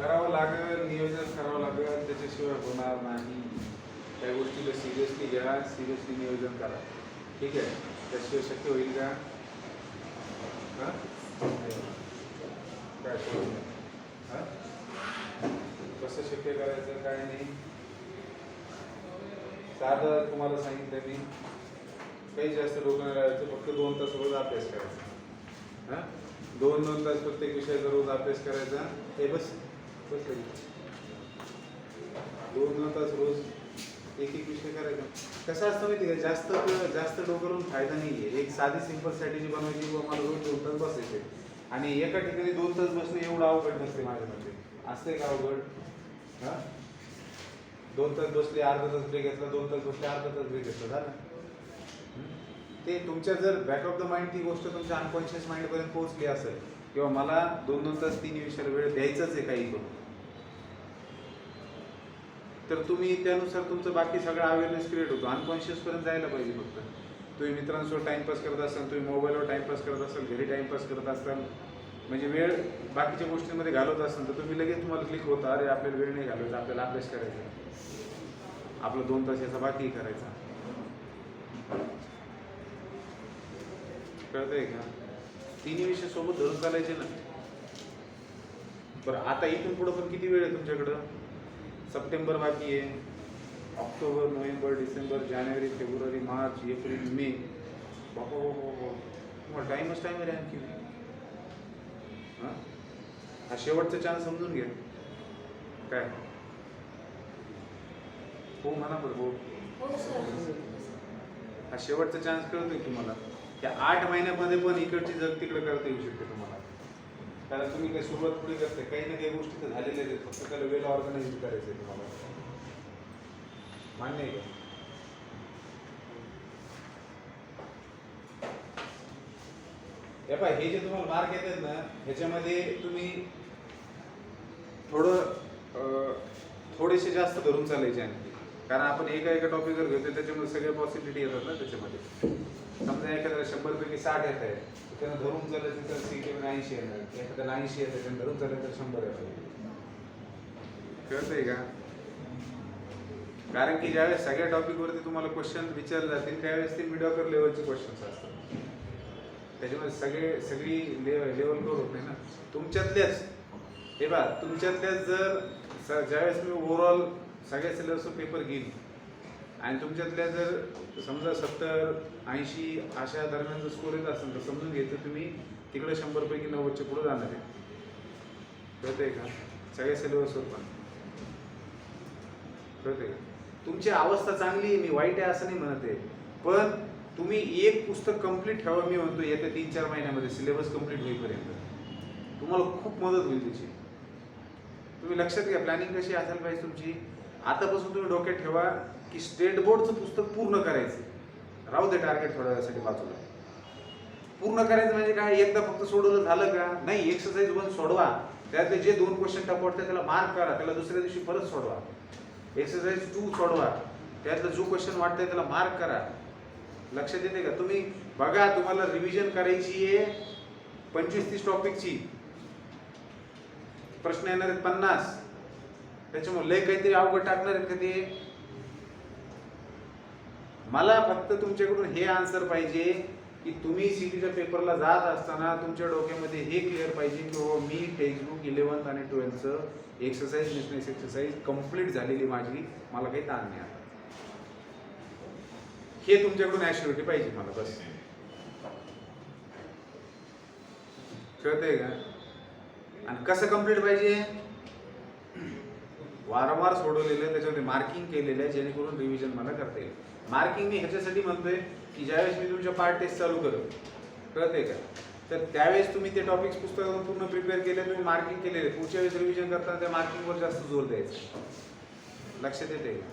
करावं लागेल, नियोजन करावं लागेल, त्याच्याशिवाय होणार नाही. त्या गोष्टीला सिरियसली घ्या, सिरियसली नियोजन करा. ठीक आहे, त्याशिवाय शक्य होईल का? हां काय हां कसं शक्य करायचं काय नाही. साधं तुम्हाला सांगितलं मी, काही जास्त डोकं नाही लावायचं, फक्त 2 तास रोज अभ्यास करायचा. हां 2-2 तास प्रत्येक विषयाचा रोज अभ्यास करायचा. हे बस बस 2-2 तास रोज एक विषय करायचा. कसं असतं माहिती आहे, जास्त डोकं लावून फायदा नाही आहे. एक साधी सिंपल स्ट्रॅटेजी बनवायची किंवा मला रोज 2 तास बसायचे आणि एका ठिकाणी 2 तास बसणे एवढं अवघड नसते माझ्या मते. असते का अवघड? हां 2 तास बसले, अर्धा तास ब्रेक घेतला, 2 तास बसले, अर्धा तास ब्रेक घेतला, झालं. ते तुमच्या जर बॅक ऑफ द माइंड ती गोष्ट तुमच्या अनकॉन्शियस माइंडपर्यंत पोहोचली असेल किंवा मला 2-2 तास 3 विषयाला वेळ द्यायचाच आहे काही करून, तर तुम्ही त्यानुसार तुमचं बाकी सगळं अवेअरनेस क्रिएट होतो. अनकॉन्शियसपर्यंत जायला पाहिजे. फक्त तुम्ही मित्रांसोबत टाइमपास करत असाल, तुम्ही मोबाईलवर टाइमपास करत असाल, घरी टाइमपास करत असाल, म्हणजे वेळ बाकीच्या गोष्टींमध्ये घालवत असाल, तर तुम्ही लगेच तुम्हाला क्लिक होतं, अरे आपल्याला वेळ नाही घालवायचा, आपल्याला अभ्यास करायचा, आपला 2 तास याचा बाकी करायचा. कळतंय का? 3 विषय सोबत धरून चालायचे ना. बरं आता इथून पुढं पण किती वेळ आहे तुमच्याकडं? सप्टेंबर बाकी आहे, ऑक्टोबर, नोव्हेंबर, डिसेंबर, जानेवारी, फेब्रुवारी, मार्च, एप्रिल, मे. बाबा तुम्हाला टाईमच टाईम आहे आणखी. हां हा शेवटचा चान्स समजून घ्या. काय हो म्हणा बरं. हो हा शेवटचा चान्स कळतोय तुम्हाला. त्या 8 महिन्यामध्ये पण इकडची जग तिकडे करता येऊ शकते तुम्हाला. कारण तुम्ही काही सुरुवात पुढे करते, काही ना काही गोष्टी तर झालेल्या आहेत, फक्त त्याला वेल ऑर्गनाइज करायचं आहे तुम्हाला. मान्य आहे का? हे जे तुम्हाला मार्क येतात ना, ह्याच्यामध्ये तुम्ही थोडेसे जास्त धरून चालायचे आणखी. कारण आपण एका टॉपिकवर घेतो, त्याच्यामध्ये सगळ्या पॉसिबिलिटी येतात ना त्याच्यामध्ये. समजा एखाद्याला 100 पैकी 60 येत आहे, त्यानं धरून चालायचं तर सीईटीमध्ये 80 येणार. एखाद्याला 80 येत आहे, त्यानं धरून चालायचं तर 100 येतात. कळतंय का? कारण की ज्यावेळेस सगळ्या टॉपिकवरती तुम्हाला क्वेश्चन विचारले जातील, त्यावेळेस ते मिडऑकर लेवलचे क्वेश्चन्स असतात. त्याच्यामध्ये सगळी लेवल कवर होत नाही ना. तुमच्यातल्याच हे बघा, तुमच्यातल्याच जर ज्यावेळेस मी ओव्हरऑल सगळ्या सिलेबसवर पेपर घेईन आणि तुमच्यातल्या जर समजा 70-80 अशा दरम्यान जर स्कोर येत असेल, तर समजून घ्यायचं तुम्ही तिकडे 100 पैकी 90च्या पुढे जाणार आहे. कळतंय का? सगळ्या सिलेबसवर पण कळतंय का? तुमची अवस्था चांगली आहे, मी वाईट आहे असं नाही म्हणत आहे, पण तुम्ही एक पुस्तक कंप्लीट ठेवा. मी म्हणतो येत्या 3-4 महिन्यामध्ये सिलेबस कंप्लीट होईपर्यंत तुम्हाला खूप मदत होईल त्याची. तुम्ही लक्षात घ्या, प्लॅनिंग कशी असायला पाहिजे तुमची. आतापासून तुम्ही डोक्यात ठेवा की स्टेट बोर्डचं पुस्तक पूर्ण करायचं. राहू दे टार्गेट थोड्या वेळासाठी बाजूला. पूर्ण करायचं म्हणजे काय, एकदा फक्त सोडवलं झालं का? नाही, एक्सरसाइज 1 सोडवा, त्यातले जे 2 क्वेश्चन टफ वाटतात त्याला मार्क करा, त्याला दुसऱ्या दिवशी परत सोडवा. एक्सरसाइज 2 सोडवा, त्यातलं जो क्वेश्चन वाटतंय त्याला मार्क करा. लक्षात येते का? तुम्ही बघा, तुम्हाला रिव्हिजन करायची आहे 25-30 टॉपिकची, प्रश्न येणार आहेत 50, त्याच्यामुळे लय काहीतरी अवघड टाकणार आहेत का ते? मला फक्त तुमच्याकडून हे आन्सर पाहिजे की तुम्ही सीईटीच्या पेपरला जात असताना तुमच्या डोक्यामध्ये हे क्लिअर पाहिजे की हो, मी टेक्स्टबुक 11th आणि 12th exercise business exercise complete झालेली माझी, मला काही ताण नाही आता. हे तुमच्याकडून ॲश्युरिटी पाहिजे मला, बस. कळतंय का? आणि कसं कंप्लीट पाहिजे? वारंवार सोडवलेलं, त्याच्यामध्ये मार्किंग केलेलं आहे, जेणेकरून रिव्हिजन मला करता येईल. मार्किंग मी ह्याच्यासाठी म्हणतोय की ज्यावेळेस मी तुमच्या पार्ट टेस्ट चालू करेन, कळतंय का, तर त्यावेळेस तुम्ही ते टॉपिक्स पुस्तकातून पूर्ण प्रिपेअर केले, तुम्ही मार्किंग केलेले, पुढच्या वेळेस रिव्हिजन करताना त्या मार्किंगवर जास्त जोर द्यायचा. लक्षात येते का?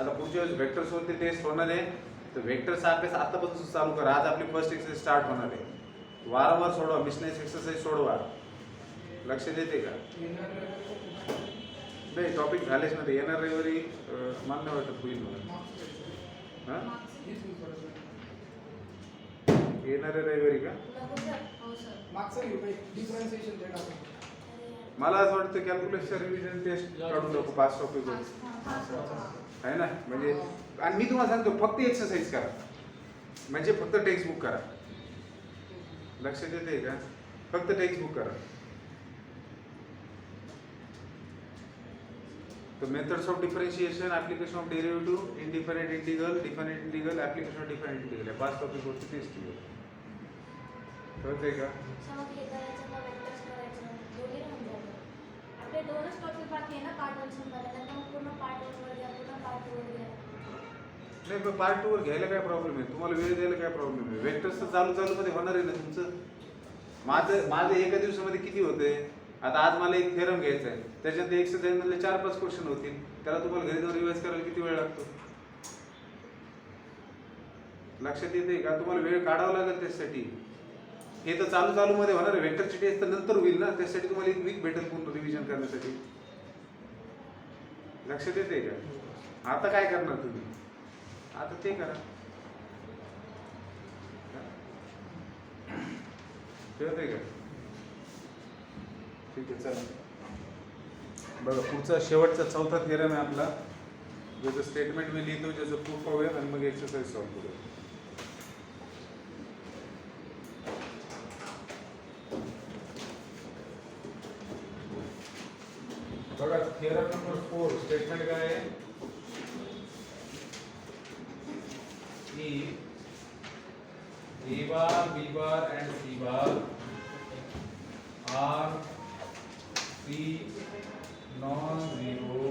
आता पुढच्या वेळेस व्हेक्टर्सवरती टेस्ट होणार आहे, तर व्हेक्टरचा अभ्यास आतापासून चालू करा. आज आपली फर्स्ट एक्सरसाइज स्टार्ट होणार आहे. वारंवार सोडवा, बिझनेस एक्सरसाइज सोडवा. लक्षात येते का? नाही, टॉपिक झालेच ना ते. येणार रविवारी मान्य वाटत होईल मला. हां येणाऱ्या रविवारी का? मागचं घेऊ डिफरन्शिएशन डेटा. मला असं वाटतं कॅल्क्युलेशन रिव्हिजन टेस्ट काढून टाकू 5 टॉपिक आहे ना. म्हणजे आणि मी तुम्हाला सांगतो फक्त एक्सरसाइज करा, म्हणजे फक्त टेक्स्ट बुक करा. लक्षात येते का? फक्त टेक्स्ट बुक करा. तर methods of differentiation, application of derivative, indifferent integral, different integral, application of different integral, 5 topic वरती टेस्ट केली. कळतंय का? आपले दोनच टॉपिक बाकी आहे ना पार्ट 1 मध्ये, नंतर मग पूर्ण पार्ट 1 वर घ्या, पूर्ण पार्ट 2 वर घ्या. नाही पण पार्ट 2 वर घ्यायला काय प्रॉब्लेम आहे? तुम्हाला वेळ द्यायला काय प्रॉब्लेम आहे? वेक्टर्स तर चालू मध्ये होणार आहे ना तुमचं. माझं एका दिवसामध्ये किती होते? आता आज मला एक थेरम घ्यायचा आहे, त्याच्यात एक्सरसाइज मधले 4-5 क्वेश्चन होतील. त्याला तुम्हाला घरी जाऊन रिवाइज करायला किती वेळ लागतो? लक्षात येते का? तुम्हाला वेळ काढावा लागेल त्यासाठी. हे तर चालू मध्ये होणार आहे. वेक्टरची टेस्ट तर नंतर होईल ना, त्यासाठी तुम्हाला 1 वीक भेटेल पूर्ण रिव्हिजन करण्यासाठी. लक्षात येते का? आता काय करणार तुम्ही? आता ते करा. कळतंय का? ठीक आहे, चला बघा पुढचा शेवटचा 4था थिअरम आहे आपला, ज्याचं स्टेटमेंट मी लिहितो, ज्याचं प्रूफ पाहूया आणि मग एक्सरसाइज सॉल्व्ह करूया. बघा थिअरम नंबर 4 स्टेटमेंट काय आहे की A bar, B bar and C bar are 3 non-zero,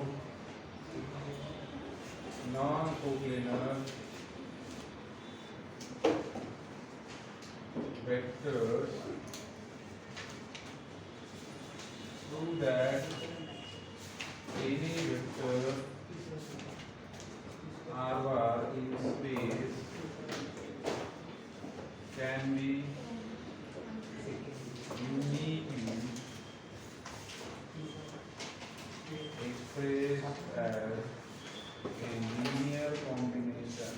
non-coplanar vectors. Prove that any vector R bar in space can be uniquely expressed as a linear combination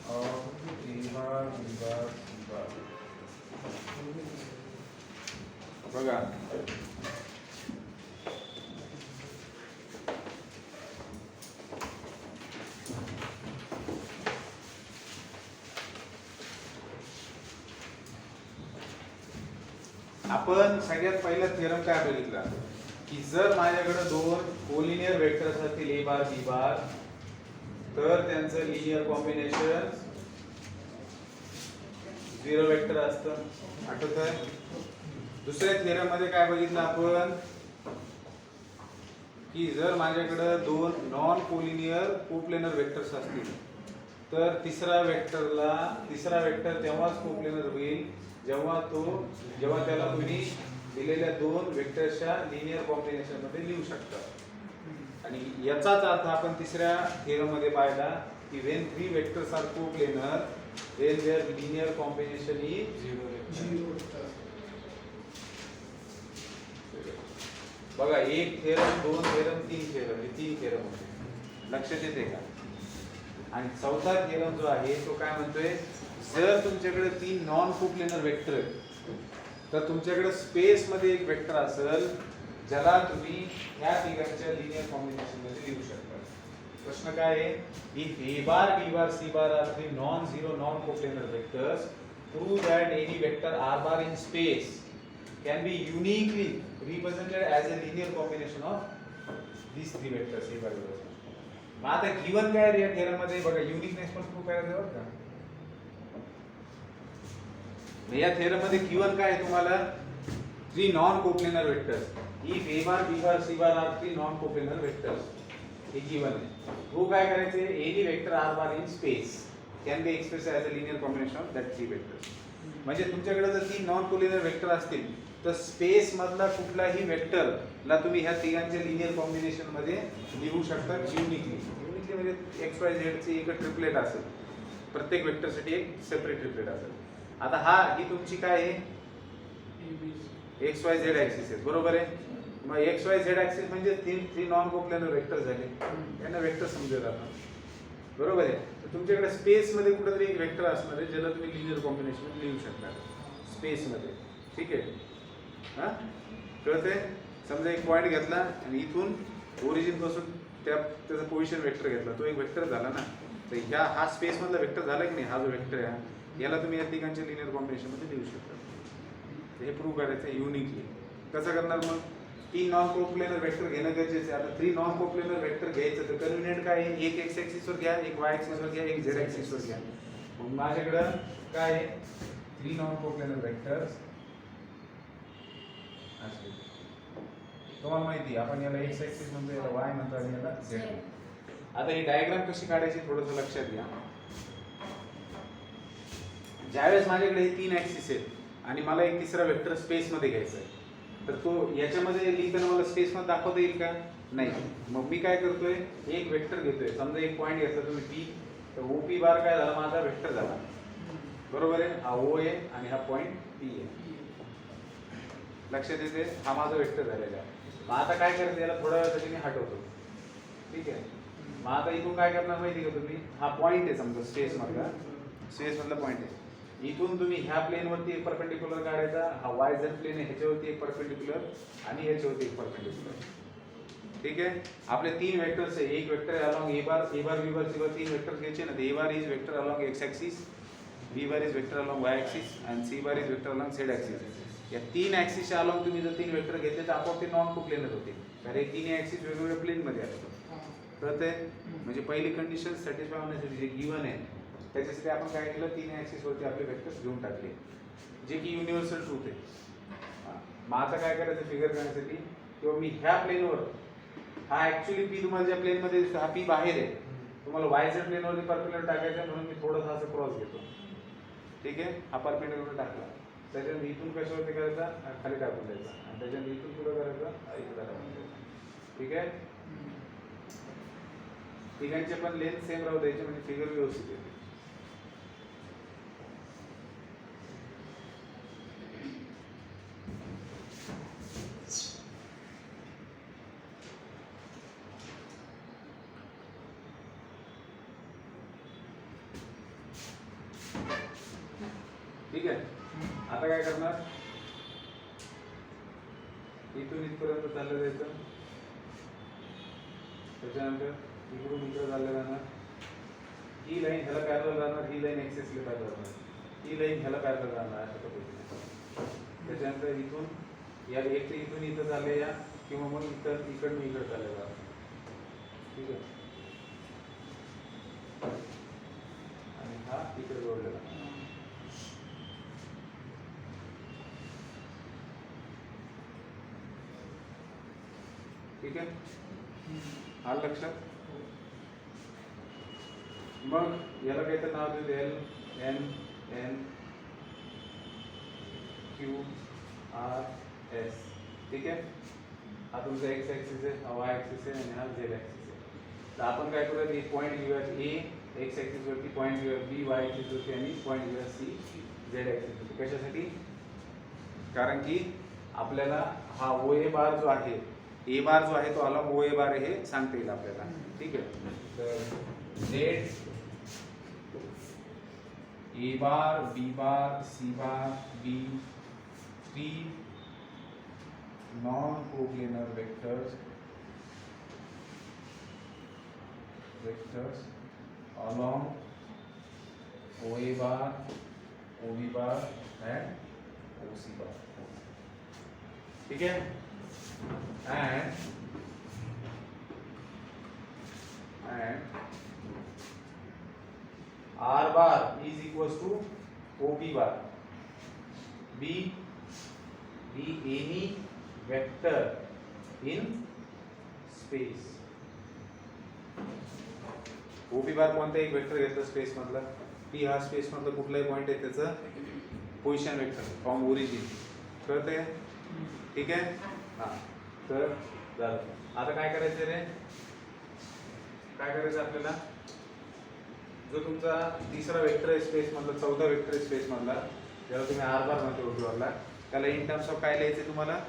of A bar, B bar, C bar. बघा आपण सगळ्यात पहिला theorem काय बघितला की जर माझ्याकडे 2 collinear vectors असतील ए बार बी बार, तर त्यांचं लिनियर कॉम्बिनेशन 0 वेक्टर असतं. आठवतंय? दुसऱ्या थिअरम मध्ये काय बघितलं आपण की जर माझ्याकडे 2 नॉन कोलिनियर कोप्लेनर वेक्टर्स असतील, तर तिसरा वेक्टर तेव्हाच कोप्लेनर होईल जेव्हा त्याला तुम्ही दिलेल्या 2 वेक्टर्सच्या लिनियर कॉम्बिनेशन मध्ये लिहू शकता. आणि याचाच अर्थ आपण तिसऱ्या थिअरम मध्ये पाहिला की when 3 vectors are coplanar then their linear combination is 0. बघा 1 थेरम 2 थेरम 3 थेरम, हे 3 थेरम होते. लक्षात येते का? आणि 4था थेरम जो आहे तो काय म्हणतोय, जर तुमच्याकडे 3 नॉन कोप्लेनर वेक्टर आहेत, तर तुमच्याकडे स्पेस मध्ये एक वेक्टर असेल ज्याला तुम्ही ह्या तिघांच्या लिनियर कॉम्बिनेशन मध्ये लिहू शकता. प्रश्न काय आहे? If A bar, B bar, C bar are 3 non-zero, non-coplanar vectors, prove that any vector R bar in space can be uniquely represented as a linear combination of these 3 vectors A bar, B bar. मग आता given काय रे या theorem मध्ये? बघा uniqueness पण prove करायचं बरं का. या थेरम मध्ये गिवन काय आहे तुम्हाला? 3 non-coplanar vectors. If A bar, B bar, C bar are 3 non-coplanar vectors. हे गिवन आहे. प्रूव्ह काय करायचे? Any vector R bar in space can be expressed as a linear combination of that 3 vectors. म्हणजे तुमच्याकडे जर 3 नॉन कोलिनियर वेक्टर असतील, तर space मधला कुठलाही वेक्टर ला तुम्ही ह्या तिघांच्या लिनियर कॉम्बिनेशन मध्ये लिहू शकता युनिकली. म्हणजे एक्स वाय झेड ची एक ट्रिपलेट असेल, प्रत्येक वेक्टर साठी एक सेपरेट ट्रिपलेट असेल. आता ही तुमची काय आहे? एक्स वाय झेड ऍक्सिस आहे, बरोबर आहे. मग एक्स वाय झेड ऍक्सिस म्हणजे 3 नॉन कोप्लेनर वेक्टर झाले, यांना वेक्टर समजूयात आपण. बरोबर आहे. तर तुमच्याकडे स्पेस मध्ये कुठेतरी एक वेक्टर असणार आहे ज्याला तुम्ही लिनियर कॉम्बिनेशन लिहू शकणार स्पेस मध्ये. ठीक आहे, हा कळतंय. समजा एक पॉईंट घेतला आणि इथून ओरिजिन पासून त्याचा पोझिशन वेक्टर घेतला, तो एक वेक्टर झाला ना. तर ह्या हा स्पेस मधला वेक्टर झाला की नाही, हा जो वेक्टर आहे याला तुम्ही या तिघांच्या लिनियर कॉम्बिनेशन मध्ये लिहू शकता. हे प्रूव्ह करायचं आहे युनिकली. कसं करणार मग, 3 नॉन कोप्लेनर वेक्टर घेणं गरजेचं आहे. आता 3 नॉन कोप्लेनर वेक्टर घ्यायचं तर कन्व्हिनियंट काय आहे, एक एक्स ऍक्सिस वर घ्या, एक वाय ऍक्सिस वर घ्या, एक झेड ऍक्सिस वर घ्या. मग माझ्याकडं काय आहे, 3 नॉन कोप्लेनर वेक्टर्स असे. तुम्हाला माहिती आहे आपण याला एक्स ऍक्सिस म्हणतो, याला वाय म्हणतो आणि याला झेड. आता ही डायग्राम कशी काढायची थोडंसं लक्षात घ्या. ज्यावेळेस माझ्याकडे हे 3 ऍक्सिस आहेत आणि मला एक तिसरा वेक्टर स्पेस मध्ये घ्यायचा आहे, तर तो याच्यामध्ये लिहिताना मला स्पेस मध्ये दाखवता येईल का, नाही. मग मी काय करतोय, एक वेक्टर घेतोय. समजा एक पॉईंट घेतला तुम्ही पी, तर ओ पी बार काय झाला, माझा वेक्टर झाला. बरोबर आहे, हा ओ आहे आणि हा पॉईंट पी आहे. लक्षात येते, हा माझा वेक्टर झालेला आहे. मग आता काय करायचं, याला थोड्या वेळासाठी मी हटवतो. ठीक आहे. मग आता इथून काय करणार माहिती का तुम्ही, हा पॉईंट आहे समजा स्पेस मधला पॉईंट आहे. इथून तुम्ही ह्या प्लेन वरती एक परपेंडिक्युलर काढायचा, हा वाय झेड प्लेन आहे ह्याच्यावरती एक परपेंडिक्युलर आणि ह्याच्यावरती एक परपेंडिक्युलर. ठीक आहे. आपले 3 वेक्टर्स आहे, एक वेक्टर आहे along A bar, B bar, C bar. 3 vectors घ्यायचे ना. A bar is vector along X axis, B bar is vector along Y axis आणि C bar is vector along Z axis. या 3 ऍक्सिसच्या along तुम्ही जर 3 vector घेतले तर आपोआप ते नॉन कोप्लेनर होते, कारण हे 3 ऍक्सिस वेगवेगळ्या प्लेन मध्ये असतात. कळतंय. म्हणजे पहिली कंडिशन सॅटिस्फाय होण्यासाठी जे गिवन आहे त्याच्यासाठी आपण काय केलं, 3 ऍक्सिस वरती आपले वेक्टर्स घेऊन टाकले, जे की युनिव्हर्सल ट्रूथ आहे. मग आता काय करायचं फिगर करण्यासाठी, किंवा मी ह्या प्लेनवर हा ऍक्च्युली पी तुम्हाला ज्या प्लेन मध्ये दिसतो हा पी बाहेर आहे, तुम्हाला वाय झेड प्लेन वरती परपेंडिक्युलर टाकायचं म्हणून मी थोडासा असं क्रॉस घेतो. ठीक आहे. हा परपेंडिक्युलर टाकला, त्याच्यानंतर इथून कशावरती करायचा, खाली टाकून द्यायचा आणि त्याच्यानंतर इथून पुढे करायचा, इथं टाकून द्यायचा. ठीक आहे. तिघांचे पण लेंथ सेम राहू द्यायचे म्हणजे फिगर व्यवस्थित येते. ठीक आहे. आता काय करणार, इथून इथपर्यंत चाललं जायचं, त्याच्यानंतर इकडून इकडे चाललं जाणार. ही लाईन ह्याला पॅरलल जाणार, ही लाईन एक्सेसला पॅरलल जाणार, ही लाईन ह्याला पॅरलल जाणार अशा पद्धतीने. त्याच्यानंतर इथून या एक ते इथून इथं चालले या, किंवा मग इकडून इकडे चालले जाणार. ठीक आहे. आणि हा इकडे जोडलेला. ठीक आहे. आलं लक्षात. मग याला काहीतरी नाव देऊ, L N N Q R S. ठीक आहे. हा तुमचा एक्स ऍक्सिस आहे, हा वाय ऍक्सिस आहे आणि हा झेड ऍक्सिस आहे. तर आपण काय करूया, एक पॉईंट घेऊया ए एक्स ऍक्सिस वरती, पॉईंट घेऊया बी वाय ऍक्सिस वरती आणि पॉईंट घेऊया सी झेड ऍक्सिस वरती. कशासाठी, कारण की आपल्याला हा ओ ए बार जो आहे, ए बार जो आहे तो अलॉंग ओ ए बार हे सांगता येईल आपल्याला. ठीक आहे. तर Z A bar, B bar, C bar, be 3 non coplanar vectors along OA bar, OB bar and OC bar. ठीक है. and R bar is equals to OP bar. Be any vector in space. OP बार कोणता एक vector घेतला space मधला, P हा space मधला कुठलाही point आहे त्याचं पोझिशन वेक्टर फ्रॉम ओरिजिन. कळतंय. ठीक आहे. हा तर झालं. आता काय करायचं रे, काय करायचं आपल्याला, जो तुमचा तिसरा वेक्टर आहे स्पेस मधला, चौथा वेक्टर आहे स्पेस मधला, ज्याला तुम्ही आर बार म्हणतो ओपी बारला, त्याला इन टर्म्स ऑफ काय लिहायचे तुम्हाला,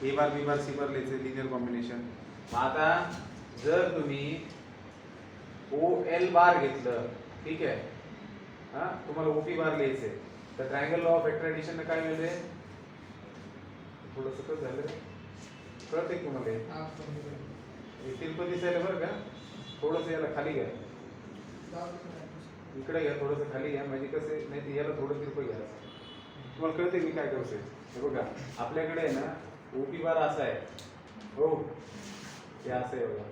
ए बार बी बार सी बार लिहायचे लिनियर कॉम्बिनेशन. मग आता जर तुम्ही ओ एल बार घेतलं, ठीक आहे, हा तुम्हाला ओपी बार लिहायचंय, तर ट्रायंगल लॉ ऑफ एक्स्ट्रॅडिशन काय मिळते? थोडंसं कसं झालं कळतंय की तुम्हाला हे? हा समजलं. हे तिरपं दिसायला बरं का, थोडंसं याला खाली घ्या, इकडे घ्या, थोडंसं खाली घ्या, म्हणजे कसं आहे, नाही तर याला थोडं तिरपं घ्या. तुम्हाला कळतंय मी काय करतोय? हे बघा आपल्याकडे आहे ना ओपी बार असा आहे, हो हे असं आहे बघा,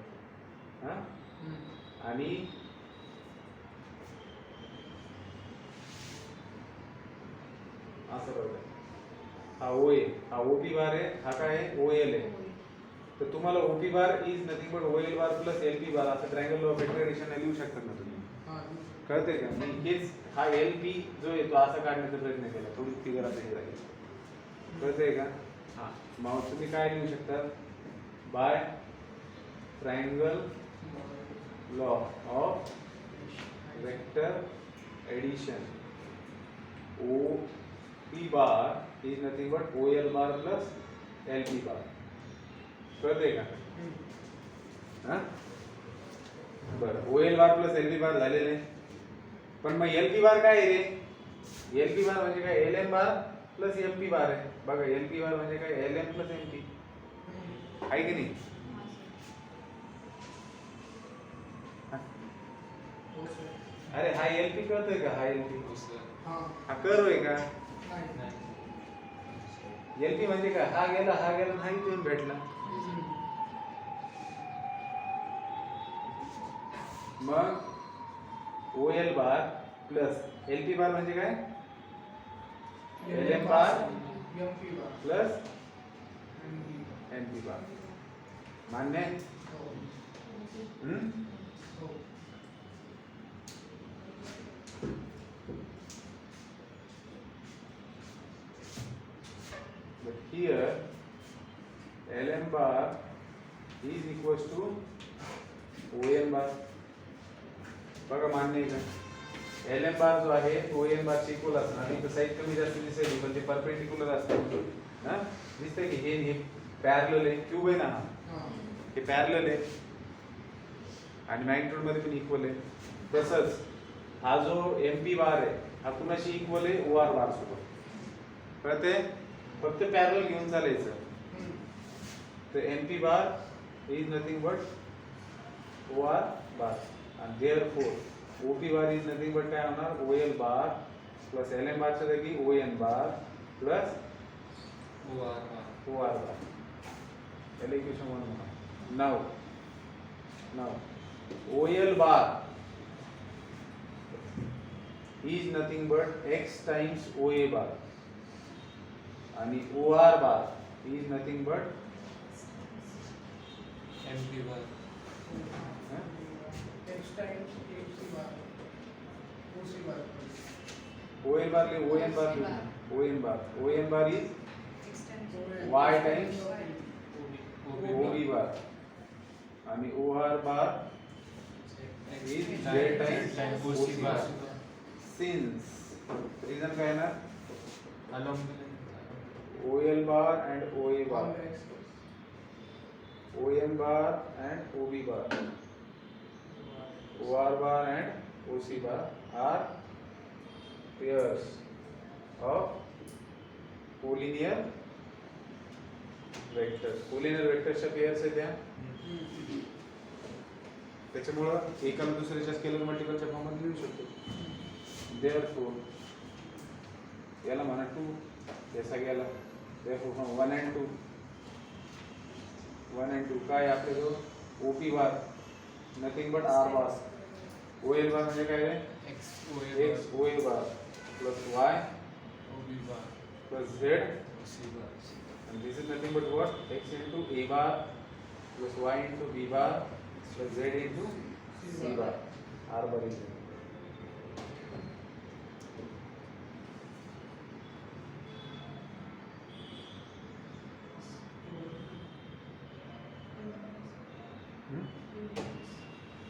हा आणि असं बघा, हा ओ आहे, हा ओपी बार आहे, हा काय आहे ओ एल आहे. तर तुम्हाला OP bar is nothing but O L bar plus L P bar असं ट्रायंगल ऑफ एक्स्ट्रॅडिशन लिहू शकतात ना तुम्ही? कळतंय का? मी हेच हा एल पी जो आहे तो असा काढण्याचा प्रयत्न केला, थोडी फिगर असं हे राहील, कळतंय का? हा मग तुम्ही काय लिहू शकता? By triangle law of vector addition O P bar is nothing but O L bar plus L P bar. कळतंय का? हा बरं, O L bar plus L P bar झालेले, पण मग एल पी बार काय आहे रे? एल पी बार म्हणजे काय? L M bar plus M P bar आहे. बघा एल पी बार म्हणजे काय? L M plus M P आहे की नाही? अरे हा एल पी कळतोय का? हा एल पी हा कर्व आहे का? एल पी म्हणजे काय? हा गेला हा इथून भेटला, मग O L bar plus L P bar म्हणजे काय? L M bar plus M P bar. मान्य आहे? But here Lm bar is equals to OM bar. बघा मान्य आहे का? Lm बार जो आहे OM बार ची इक्वल असणार, इथं साईड कमी जास्त दिसेल पण ते परपेंडिक्युलर असतात, हा दिसतंय की हे पॅरलल आहे, क्यूब आहे ना हा, हे पॅरलल आहे आणि मॅग्निट्यूड मध्ये पण इक्वल आहे. तसंच हा जो MP बार आहे हा कुणाशी इक्वल आहे? OR बार सोबत. कळते? फक्त पॅरलल घेऊन चालायचं. तर MP bar is nothing but OR बार आणि therefore OP bar is nothing but काय होणार? OL बार प्लस LM बारच्या जागी ON बार प्लस OR बार. याला इक्वेशन 1 म्हणा. नाव OL bar is nothing but x times OA bar आणि OR bar is nothing but MP bar. x times AC bar OC bar. OL bar ले ON bar ON bar is y times OB bar आणि OR bar is z times OC bar. Since reason काय ना? Along OL bar and OA bar, ON bar and OB bar, OR bar and OC bar are pairs of collinear vectors. Collinear vectors च्या pairs आहेत त्या. त्याच्यामुळं एकाला दुसऱ्याच्या scalar मल्टिपलच्या form मध्ये लिहू शकतो. Therefore याला म्हणा 2, या सगळ्याला therefore 1 and 2 काय आपले जो OP bar nothing but R bar, OL bar म्हणजे काय रे? X X OA bar plus Y OB bar plus Z OC bar. and this is nothing but what? X into A bar plus Y into B bar plus Z into C bar. R bar is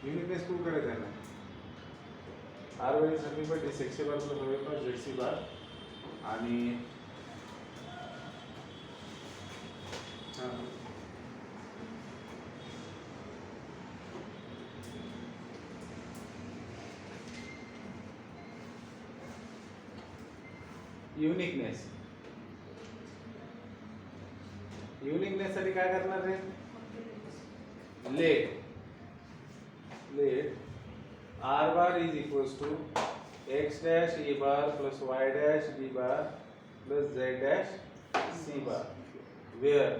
uniqueness prove करायचं आहे ना. आर वरील nothing but this X bar plus Y bar Z C bar आणि uniqueness. Uniqueness साठी काय करणार रे? Let r bar is equals to x dash a bar plus y dash b bar plus z dash c bar, where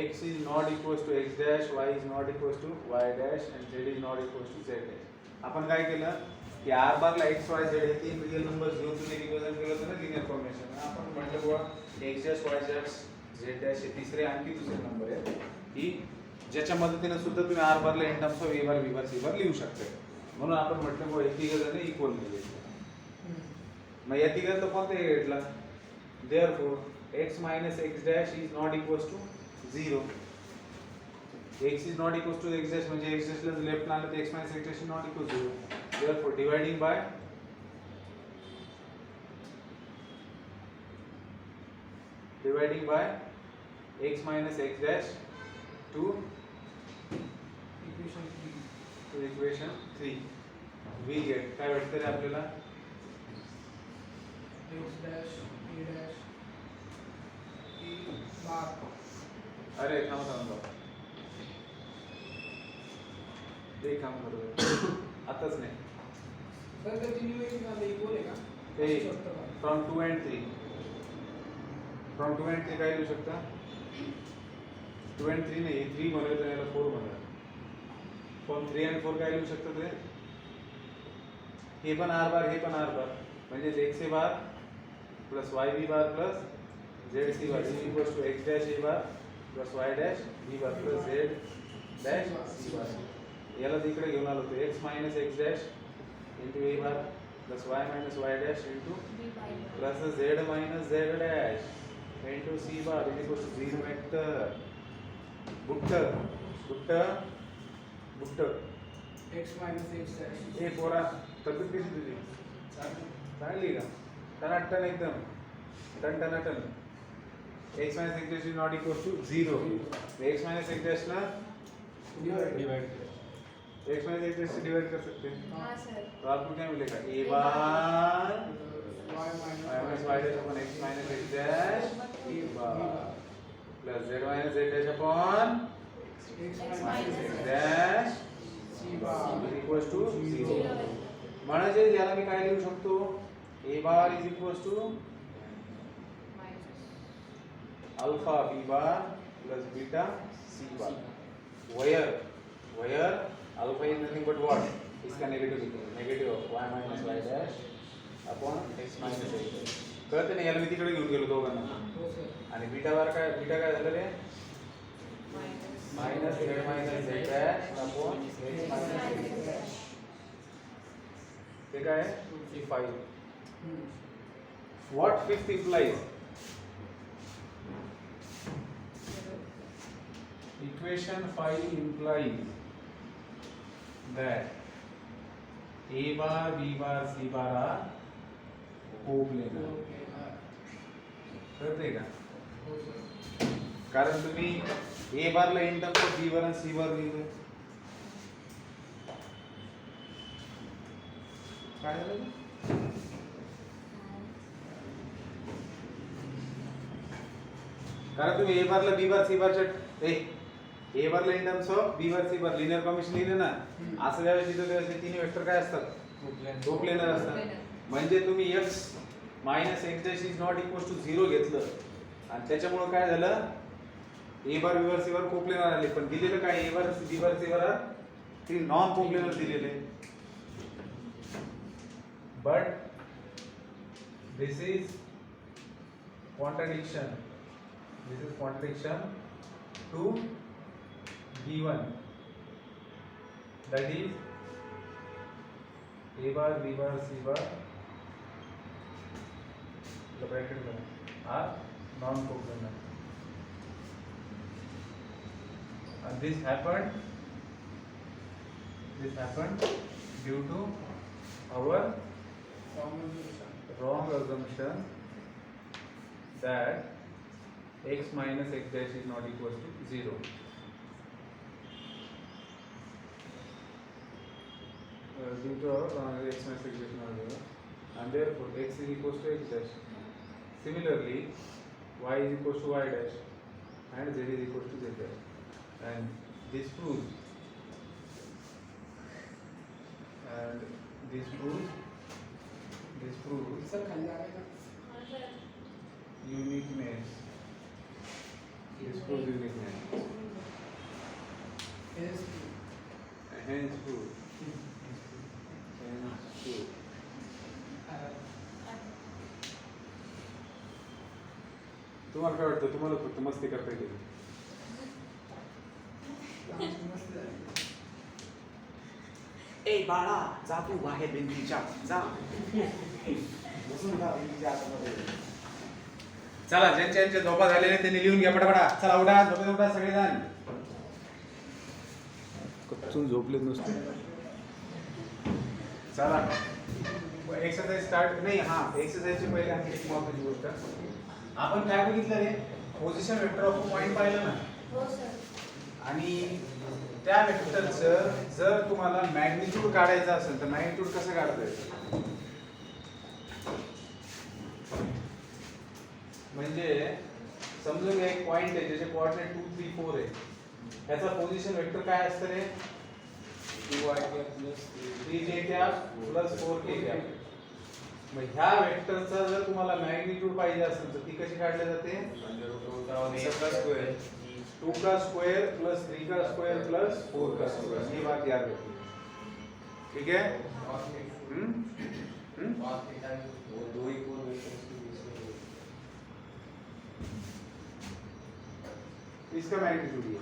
x is not equals to x dash, y is not equals to y dash and z is not equals to z dash. आपण काय केलं की r bar ला x y z हे तीन real numbers घेऊन तुम्ही represent केलं होतं ना लिनियर फॉर्मेशन. आपण म्हटलं बुवा x dash y dash z dash हे तिसरे आणखी दुसरे नंबर आहेत की ज्याच्या मदतीने सुद्धा तुम्ही r bar ला in terms of a bar b bar c bar लिहू शकता. म्हणून आपण म्हटलं बुवा हे तिघजण इक्वल लिहिले. मग या तिघांचा कोणता घेतला? Therefore x minus x dash is not equals to 0. x is not equals to x dash म्हणजे x dash ला लेफ्ट ला आलं तर x minus x dash is not equal to 0. Therefore dividing by x minus x dash to equation 3 we get काय भेटतं रे आपल्याला? x dash a dash e bar. अरे थांब ते काम करू आताच नाही. सर ते तिन्ही इक्वल आहे का? ते असू शकतं का? फ्रॉम 2 and 3 काय लिहू शकता? 2 and 3 नाही 3 बनवलं तर याला 4 बनवलं. फ्रॉम 3 and 4 काय लिहू शकतो ते? हे पण r बार हे पण r बार म्हणजे x a bar plus y b bar plus z c bar is equals to x dash a bar plus y dash b bar plus z dash c bar. याला इकडे घेऊन आलो तो x minus x dash into a bar plus y minus y dash into plus z minus z dash into c bar is equals to 0 vector. बुट्ट x minus x dash. ए पोरा तब्येत कशी तुझी? चांगली का? टनाटन एकदम ton. x minus x dash is not equals to 0. x minus x dash ना Divide. x minus x dash से divide कर सकते हैं. हाँ सर. तो आपको क्या मिलेगा? a bar y minus y dash upon x minus x dash a bar plus z minus z dash upon x X minus minus x dash c bar is equals to 0. 0. म्हणजे याला मी काय लिहू शकतो? a bar is equals to alpha b bar plus beta c bar. Where alpha is nothing but what? इसका negative of y minus y dash upon x minus x dash. कळतं नाही याला मी तिकडे घेऊन गेलो दोघांना. हो सर. आणि बीटा काय झालं रे? Minus z minus z dash upon x minus x dash. ते काय? 5. What fifth implies? Equation 5 implies that a bar, b bar, c bar are coplanar. कळतंय का? हो सर. कारण तुम्ही a बार ला इन टर्म्स ऑफ b बार आणि c बार लिहिलं. काय झालं? कारण तुम्ही a बार ला b bar c bar a बार ला in terms of b bar c bar linear combination लिहिले ना. असं ज्यावेळेस लिहितो त्यावेळेस तीन वेक्टर काय असतात? कोप्लेनर असतात. म्हणजे तुम्ही x minus x dash is not equal to 0 घेतलं आणि त्याच्यामुळे काय झालं? a bar b bar c bar coplanar आले पण दिलेलं काय? a bar b bar c बार ते नॉन कोप्लेनर दिलेले. But this is contradiction. This is contradiction to B1. That is A bar, B bar, C bar the bracket are non-coplanar. And this happened due to our wrong assumption that x minus x dash is not equal to 0. Due to our wrong x minus x dash is not 0. and therefore x is equals to x dash. Similarly, y is equals to y dash and z is equals to z dash. And this proves sir खाली आ रहा हाँ sir uniqueness. This proves uniqueness. है Hence proof. तुम्हाला काय वाटतं तुम्हाला फक्त मस्ती करता येते ए बाळा जा तू बाहेर भिंतीच्या जा चला ज्यांच्या ज्यांच्या झोपा झालेल्या त्यांनी लिहून घ्या पटापटा चला उठा झोपे उठा सगळेजण कच्चून झोपलेत नुसते चला एक्सरसाइज स्टार्ट नाही हा एक्सरसाइजची पहिले आणखी एक महत्त्वाची गोष्ट आपण काय बघितलं रे पोझिशन वेक्टर ऑफ पॉइंट पाहिलं ना हो सर आणि त्या वेक्टरचं जर तुम्हाला मॅग्निट्यूड काढायचं असेल तर मॅग्निट्यूड कसं काढता येतं म्हणजे समजून एक पॉइंट आहे ज्याचे कोऑर्डिनेट 2 3 4 आहे त्याचा पोझिशन वेक्टर काय असतं रे 2y cap plus 3j cap plus 4k cap मग ह्या वेक्टरचा जर तुम्हाला मॅग्निट्यूड पाहिजे असेल तर ती कशी काढली जाते square 2 का स्क्वायर प्लस 3 का स्क्वायर प्लस 4 का स्क्वायर ये बात याद रखिए ठीक है वो दो इक्वल वेक्टर्स के बीच में इसका मैग्नीट्यूड ये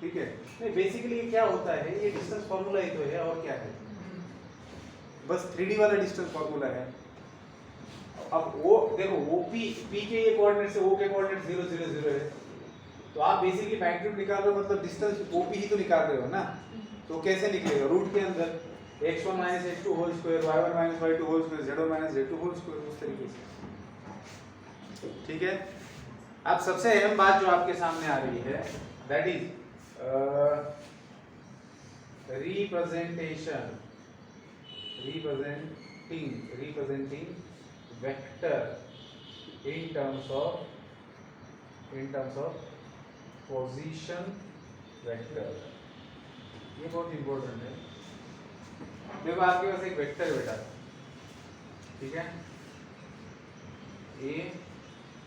ठीक है नहीं बेसिकली ये क्या होता है ये डिस्टेंस फार्मूला ही तो है और क्या है बस 3D वाला डिस्टेंस फार्मूला है अब वो देखो वो p के ये कोऑर्डिनेट से o के कोऑर्डिनेट 0 0 0 है तो आप बेसिकली मैग्नीट्यूड निकाल रहे हो मतलब डिस्टेंस OP ही तो निकाल रहे हो ना तो कैसे निकलेगा रूट के अंदर x1 x2 whole square y1 y2 whole square z1 z2 whole square उस तरीके से ठीक है अब सबसे अहम बात जो आपके सामने आ रही है that is representing vector in terms of position vector ये बहुत इंपॉर्टेंट है देखो आपके पास एक वेक्टर है बेटा ठीक है ए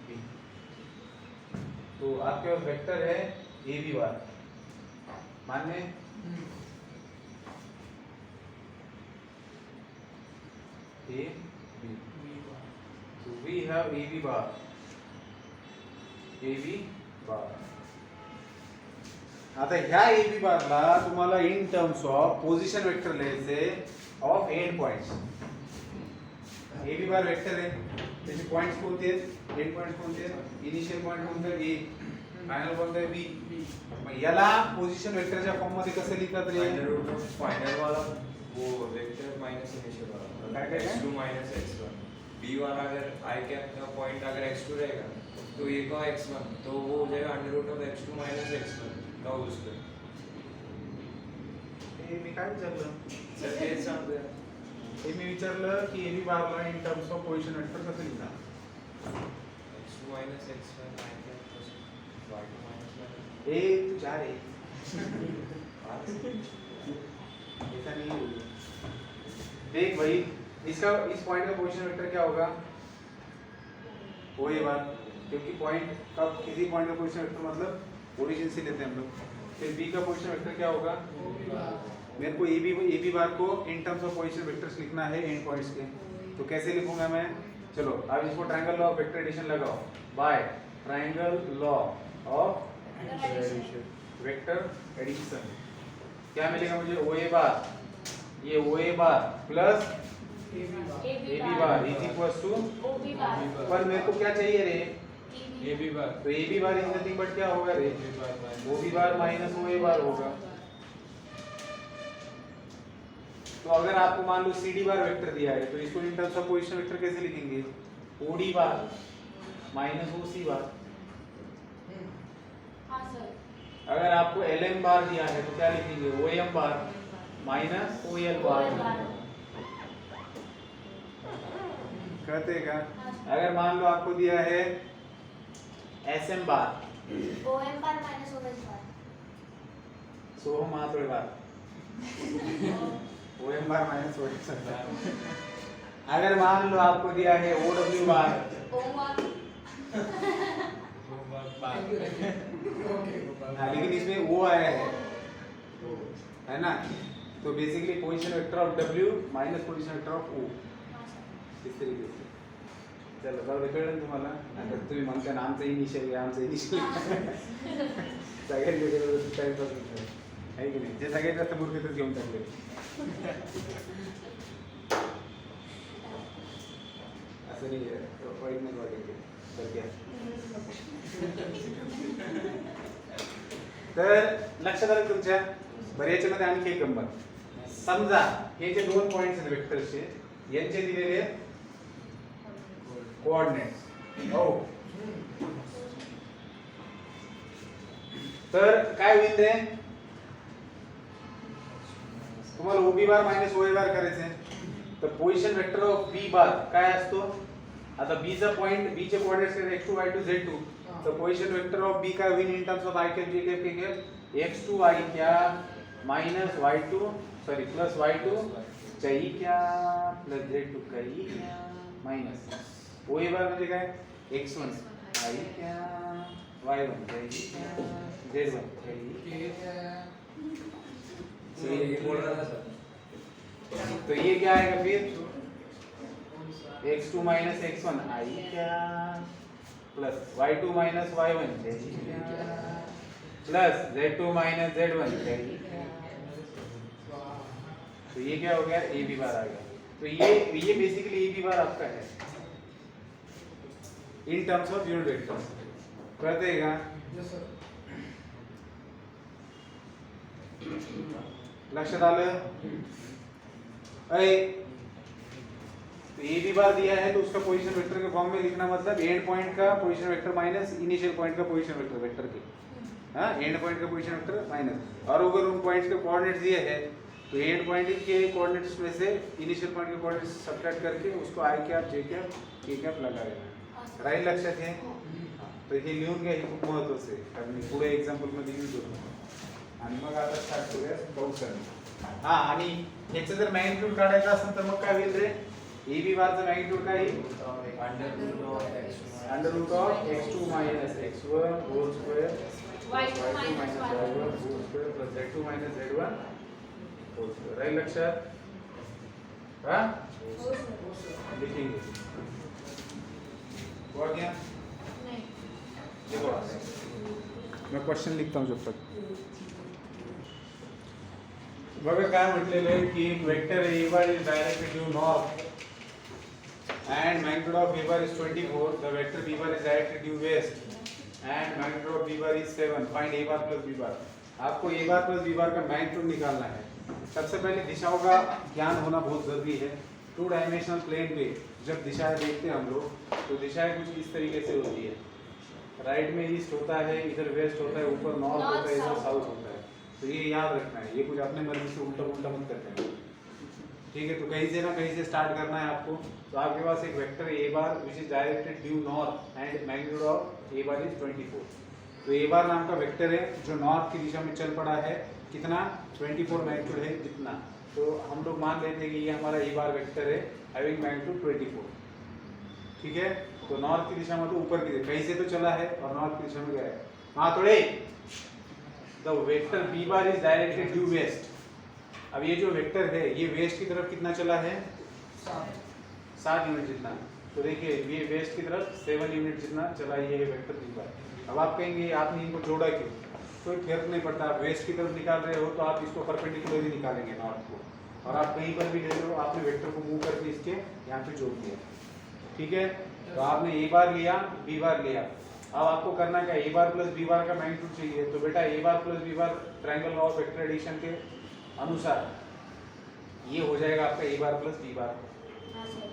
बी तो आपके पास वेक्टर है ए बी बार मान्य A B so we have AB bar आता ह्या AB बारला तुम्हाला in terms of position vector लिहायचे of end points AB bar vector आहे त्याचे पॉइंट्स कोणते आहेत एंड पॉइंट्स कोणते आहेत इनिशियल पॉइंट कोणता आहे A फायनल कोणता आहे B मग याला पोझिशन वेक्टरच्या फॉर्म मध्ये कसं लिहितात रे फाइनल वाला वो वेक्टर माइनस इनिशियल वाला x2 minus x1 b वाला अगर i कैप का पॉइंट अगर x2 रहेगा तो a का x1 तो वो हो जाएगा under root of x2 minus x1 का होल स्क्वायर हे मी काय विचारलं सर तेच सांगतोय हे मी विचारलं की AB बारला in terms of position vector कसं लिहिणार x2 minus x1 i cap plus y2 minus y ए तू जा रे ऐसा नहीं होगा देख भाई इसका इस पॉइंट का पोजीशन वेक्टर क्या होगा वो ये बात क्योंकि पॉइंट का किसी पॉइंट का पोजीशन वेक्टर मतलब ओरिजिन से लेते हैं हम लोग फिर बी का पोजीशन वेक्टर क्या होगा मेरे को ए बी बार को in terms of position vectors लिखना है एंड पॉइंट्स के तो कैसे लिखूंगा मैं चलो अब इसको triangle law of vector addition लगाओ by triangle law of vector addition क्या मिलेगा मुझे ओ ए बार ये O A bar plus A B bar is equals to OB bar पर मेरे को क्या चाहिए रे a b बार तो A B bar is nothing but क्या होगा रे ओ B bar minus O A बार होगा तो अगर आपको मान लो सी डी बार वेक्टर दिया है तो इसको in terms of position vector कैसे लिखेंगे O D bar minus O C bar हाँ सर अगर आपको एल एम बार दिया है तो क्या लिखेंगे ओ एम बार माइनस ओ एल बार कहते का हाँ सर। अगर मान लो आपको दिया है SM बार OM बार माइनस OS बार सोहो मात्र बार OM बार माइनस OS बार। अगर मान लो आपको दिया है OW बार OM बार हाँ, लेकिन इसमें वो आया है ना, तो basically position vector of W minus position vector of O हाँ सर। इस तरीके से। चलो बरं कळलं तुम्हाला, आता तुम्ही म्हणता ना आमचं इनिशियल आहे आमचं इनिशियल सगळ्यात वेगळं टाइमपास होतं आहे की नाही, जे सगळ्यात जास्त मूर्खतेच घेऊन टाकले असं नाही वाईट नाही वाटेल तर घ्या. तर लक्षात आलं तुमच्या. बरं याच्यामध्ये आणखी एक गंमत, समजा हे जे दोन पॉइंट्स आहेत वेक्टरचे यांचे दिलेले कोऑर्डिनेट्स हो, तर काय होईल ते तुम्हाला OB बार मायनस OA बार करायचं आहे, तर पोझिशन वेक्टर ऑफ B बार काय असतो, आता B चा पॉइंट B चे कोऑर्डिनेट्स आहेत x2 y2 z2, तर पोझिशन वेक्टर ऑफ B काय होईल in terms of i cap j cap k cap x2 i cap minus y2 sorry plus y2 चा i कॅप प्लस z2 का i cap minus OA बार म्हणजे काय x1 i cap y1 चा i cap z1 चा i cap. ये बोल रहा था सर, तो ये क्या आएगा फिर x2 minus x1 i cap plus y2 minus y1 j cap plus z2 minus z1 j cap. तो ये क्या हो गया AB बार आ गया. तो ये बेसिकली AB बार आपका है in terms of unit vector. कहते हैं यस सर. लक्षात आलं. अरे तो ए बी बार दिया है तो उसका पोजीशन वेक्टर के फॉर्म में लिखना, मतलब एंड पॉइंट का position vector minus initial point का पोजीशन वेक्टर वेक्टर के, हाँ एंड पॉइंट का पोजीशन वेक्टर माइनस, और अगर उन पॉइंट्स के कोऑर्डिनेट्स दिए हैं तो एंड पॉइंट के कोऑर्डिनेट्स में से इनिशियल पॉइंट के कोऑर्डिनेट्स सब्ट्रैक्ट करके उसको आई कैप जे कैप के कैप लगा देना. राईट लक्षात आहे. तर हे लिहून घ्या, हे खूप महत्त्वाचं आहे कारण मी पुढे एक्झाम्पल मध्ये यूज होतो. आणि मग आता स्टार्ट करूया पाऊस करणे. हा आणि ह्याचं जर मॅग्निट्यूड काढायचं असेल तर मग काय होईल रे, ए बी बारचं मॅग्निट्यूड काय येईल under root of x2 minus x1 whole square y2 minus y1 whole square plus z2 minus z1 whole square. Right लक्षात. हाँ हो सर. लिखेंगे हुआ क्या. नहीं. देखो मैं क्वेश्चन लिखता हूँ जब तक. बघा काय म्हटलेलं आहे की vector A bar is directed due north and magnitude of A bar is 24, the vector B bar is directed due west and magnitude of B bar is 7. Find A bar plus B bar. आपको A bar plus B bar का magnitude निकालना है. सबसे पहले दिशाओं का ज्ञान होना बहुत जरूरी है. टू डायमेंशनल प्लेन पे जब दिशाएं देखते हैं हम लोग तो दिशाएं कुछ इस तरीके से होती है. राइट में ईस्ट होता है, इधर वेस्ट होता है, ऊपर नॉर्थ होता है, इधर साउथ होता है. तो ये याद रखना है, ये कुछ अपने मर्जी से उल्टा उल्टा मत करते हैं. ठीक है, तो कहीं से ना कहीं से स्टार्ट करना है आपको. तो आपके पास एक vector A bar which is directed due north end magnitude of A bar is 24. तो ए बार नाम का वेक्टर है जो नॉर्थ की दिशा में चल पड़ा है. कितना 24 मैग्नीट्यूड है कितना. तो हम लोग मान लेते हैं कि ये हमारा ए बार वेक्टर है हैविंग मैग्नीट्यूड 24. ठीक है, तो नॉर्थ की दिशा में तो ऊपर की कहीं से तो चला है और नॉर्थ की दिशा में गया है. हाँ थोड़े the vector B bar is directed due west. अब ये जो वेक्टर है ये वेस्ट की तरफ कितना चला है 7 यूनिट जितना. तो देखिए ये वेस्ट की तरफ 7 यूनिट जितना चला ये वेक्टर बी बार. अब आप कहेंगे आपने इनको जोड़ा क्यों. कोई फर्क नहीं पड़ता. आप वेस्ट की तरफ निकाल रहे हो तो आप इसको परपेंडिकुलरली निकालेंगे नॉर्थ को, और आप कहीं पर भी ले रहे हो आपने वेक्टर को मूव करके इसके यहाँ पे जोड़ दिया. ठीक है, तो आपने ए बार लिया बी बार लिया. अब आपको करना क्या, ए बार प्लस बी बार का मैग्नीट्यूड चाहिए. तो बेटा A bar plus B bar triangle law of vector addition के अनुसार ये हो जाएगा आपका ए बार प्लस बी बार. हाँ सर.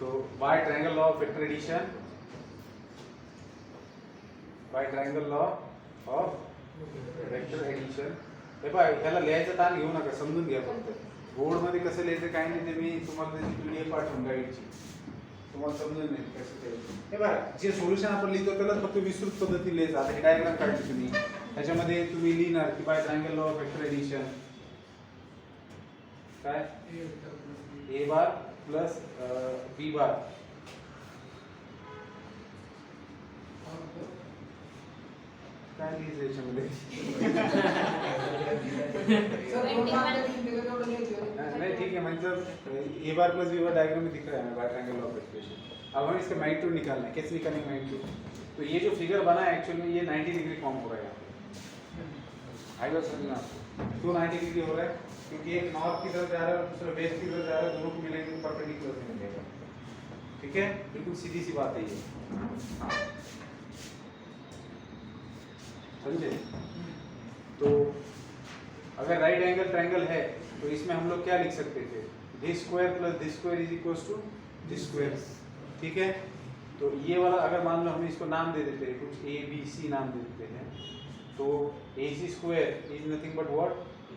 तो by triangle law of vector addition, by triangle law of vector addition. हे बघा ह्याला लिहायचं ताण घेऊ नका, समजून घ्या फक्त. बोर्ड मध्ये कसं लिहायचं काय नाही ते मी तुम्हाला त्याची PDF पाठवून गाईडची. तुम्हाला समजेल नाही कसं ते. हे बघा जे सोल्युशन आपण लिहितो त्याला फक्त विस्तृत पद्धतीने लिहायचं. आता हे डायग्राम काढली तुम्ही, त्याच्यामध्ये तुम्ही लिहिणार की by triangle law of vector addition काय ए बार प्लस बी बार काय लिहायचं याच्यामध्ये? नहीं ठीक है, मतलब ए बार प्लस बी बार डायग्राम में दिख रहा है हमें बाय ट्रायंगल ऑफ इक्वेशन. अब हम इसका मैग्नीट्यूड निकालना है. कैसे निकालेंगे मैग्नीट्यूड? तो ये जो फिगर बना है एक्चुअली में ये 90 डिग्री फॉर्म हो रहा है यहाँ पे. आई बात समझना आपको क्यों 90 डिग्री हो रहा है? क्योंकि एक नॉर्थ की तरफ जा रहा है और दूसरा वेस्ट की तरफ जा रहा है, दोनों को मिलेंगे तो परपेंडिकुलर से मिलेगा. ठीक है, बिल्कुल सीधी सी बात है ये, समझे? तो अगर राइट एंगल ट्रायंगल है तो इसमें हम लोग क्या लिख सकते थे? This square plus this square is equals to this square. ठीक है, तो ये वाला अगर मान लो हम इसको नाम दे देते हैं, कुछ ए बी सी नाम दे देते हैं, तो A C square is nothing but what?